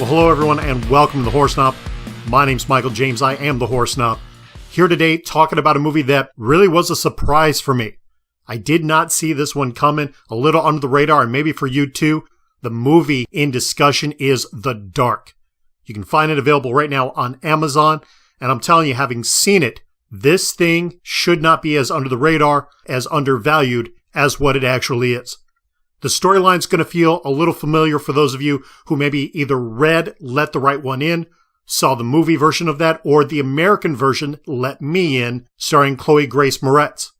Well, hello everyone and welcome to The Horror Snob. My name's Michael James. I am The Horror Snob. Here today talking about a movie that really was a surprise for me. I did not see this one coming, a little under the radar, and maybe for you too. The movie in discussion is The Dark. You can find it available right now on Amazon, and I'm telling you, having seen it, this thing should not be as under the radar, as undervalued as what it actually is. The storyline's going to feel a little familiar for those of you who maybe either read Let the Right One In, saw the movie version of that, or the American version, Let Me In, starring Chloe Grace Moretz.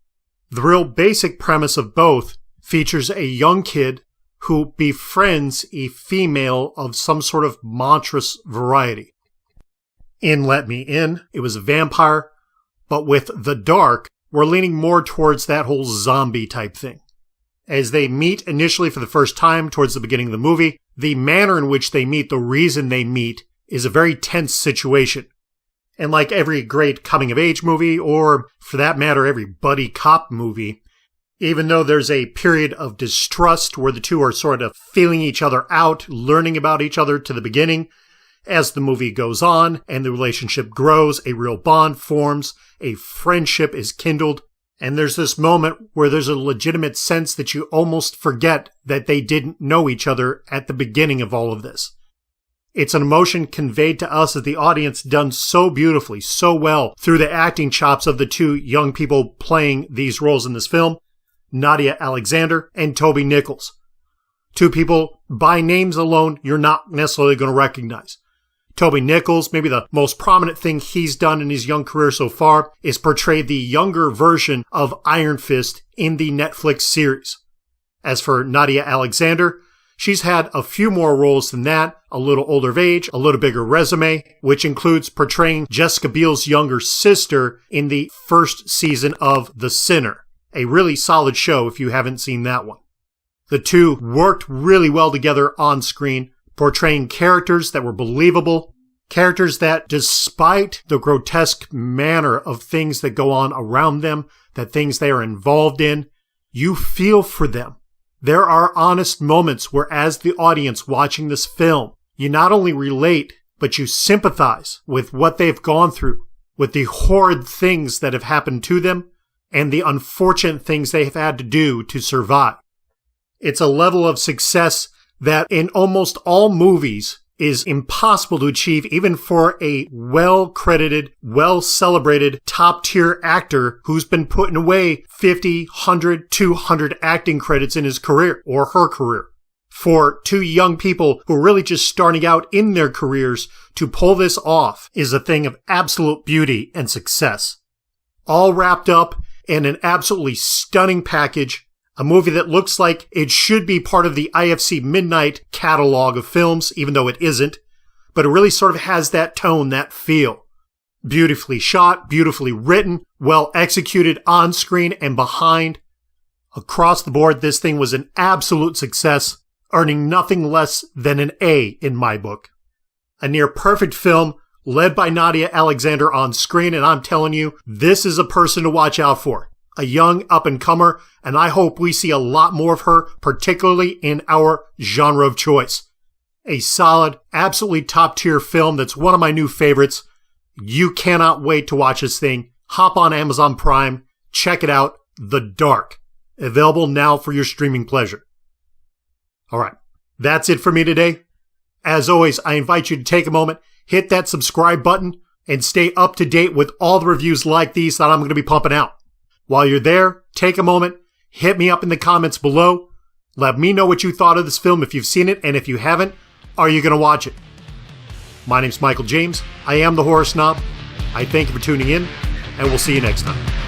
The real basic premise of both features a young kid who befriends a female of some sort of monstrous variety. In Let Me In, it was a vampire, but with The Dark, we're leaning more towards that whole zombie type thing. As they meet initially for the first time towards the beginning of the movie, the manner in which they meet, the reason they meet, is a very tense situation. And like every great coming-of-age movie, or for that matter, every buddy cop movie, even though there's a period of distrust where the two are sort of feeling each other out, learning about each other to the beginning, as the movie goes on and the relationship grows, a real bond forms, a friendship is kindled, and there's this moment where there's a legitimate sense that you almost forget that they didn't know each other at the beginning of all of this. It's an emotion conveyed to us as the audience done so beautifully, so well through the acting chops of the two young people playing these roles in this film, Nadia Alexander and Toby Nichols. Two people, by names alone, you're not necessarily going to recognize. Toby Nichols, maybe the most prominent thing he's done in his young career so far is portray the younger version of Iron Fist in the Netflix series. As for Nadia Alexander, she's had a few more roles than that, a little older of age, a little bigger resume, which includes portraying Jessica Biel's younger sister in the first season of The Sinner. A really solid show if you haven't seen that one. The two worked really well together on screen, portraying characters that were believable, characters that, despite the grotesque manner of things that go on around them, that things they are involved in, you feel for them. There are honest moments where, as the audience watching this film, you not only relate, but you sympathize with what they've gone through, with the horrid things that have happened to them, and the unfortunate things they have had to do to survive. It's a level of success that in almost all movies is impossible to achieve even for a well-credited, well-celebrated, top-tier actor who's been putting away 50, 100, 200 acting credits in his career or her career. For two young people who are really just starting out in their careers to pull this off is a thing of absolute beauty and success. All wrapped up in an absolutely stunning package. A movie that looks like it should be part of the IFC Midnight catalog of films, even though it isn't. But it really sort of has that tone, that feel. Beautifully shot, beautifully written, well executed on screen and behind. Across the board, this thing was an absolute success, earning nothing less than an A in my book. A near perfect film, led by Nadia Alexander on screen, and I'm telling you, this is a person to watch out for. A young up-and-comer, and I hope we see a lot more of her, particularly in our genre of choice. A solid, absolutely top-tier film that's one of my new favorites. You cannot wait to watch this thing. Hop on Amazon Prime, check it out, The Dark. Available now for your streaming pleasure. Alright, that's it for me today. As always, I invite you to take a moment, hit that subscribe button, and stay up to date with all the reviews like these that I'm going to be pumping out. While you're there, take a moment, hit me up in the comments below. Let me know what you thought of this film if you've seen it, and if you haven't, are you going to watch it? My name's Michael James. I am the Horror Snob. I thank you for tuning in, and we'll see you next time.